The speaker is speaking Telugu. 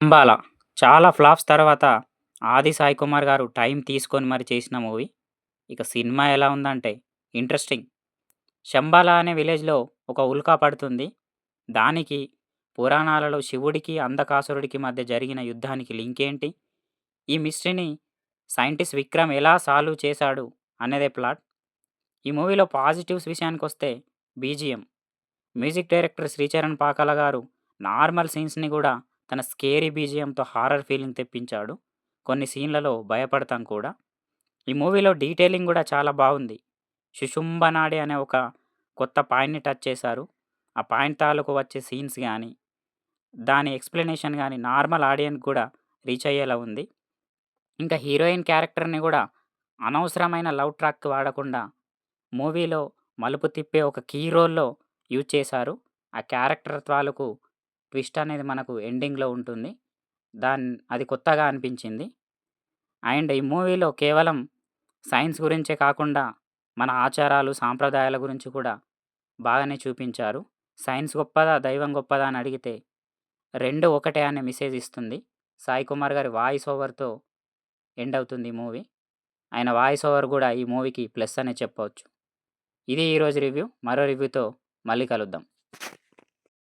'అంబాల' చాలా ఫ్లాప్స్ తర్వాత 'ఆది సాయి కుమార్' గారు టైం తీసుకొని మరి చేసిన మూవీ. ఇక సినిమా ఎలా ఉందంటే ఇంట్రెస్టింగ్. 'శంబాల' అనే విలేజ్‌లో ఒక ఉల్కా పడుతుంది. దానికి పురాణాలలో శివుడికి, అంధకాసురుడికి మధ్య జరిగిన యుద్ధానికి లింక్ ఏంటి? ఈ మిస్టరీని సైంటిస్ట్ విక్రమ్ ఎలా సాల్వ్ చేశాడు అనేదే ప్లాట్. ఈ మూవీలో పాజిటివ్స్ విషయానికొస్తే BGM. Music director Sricharan Pakala గారు నార్మల్ సీన్స్‌ని గూడా తన స్కేరీ బీజీఎంతో హారర్ ఫీలింగ్ తెప్పించాడు. కొన్ని సీన్‌లలో భయపడతాం కూడా. ఈ మూవీలో డీటెయిలింగ్ గూడా చాలా బావుంది. 'శుశుంభనాడి' అనే ఒక కొత్త పాయింట్‌ని టచ్ చేశారు. ఆ పాయింట్ తాలూకు వచ్చే సీన్స్ గానీ, దాని ఎక్స్‌ప్లనేషన్ గానీ నార్మల్ ఆడియన్స్‌కి కూడా రీచ్ అయ్యేలా ఉంది. ఇంకా హీరోయిన్ క్యారెక్టర్‌ని గూడా అనవసరమైన లవ్ ట్రాక్ వాడకుండా మూవీలో మలుపు తిప్పే ఒక కీ రోల్‌లో యూజ్ చేశారు. ఆ క్యారెక్టర్ తాలూకు ట్విస్ట్ అనేది మనకు ఎండింగ్‌లో ఉంటుంది. అది కొత్తగా అనిపించింది. అండ్ ఈ మూవీలో కేవలం సైన్స్ గురించే కాకుండా మన ఆచారాలు, సాంప్రదాయాల గురించి కూడా బాగానే చూపించారు. సైన్స్ గొప్పదా? దైవం గొప్పదా? అని అడిగితే 2 ఒకటే అనే మెసేజ్ ఇస్తుంది. సాయి కుమార్ గారి వాయిస్ ఓవర్‌తో ఎండ్ అవుతుంది ఈ మూవీ. ఆయన వాయిస్ ఓవర్ గూడా ఈ మూవీకి ప్లస్ అనే చెప్పవచ్చు. ఇది ఈరోజు రివ్యూ. మరో రివ్యూతో మళ్ళీ కలుద్దాం.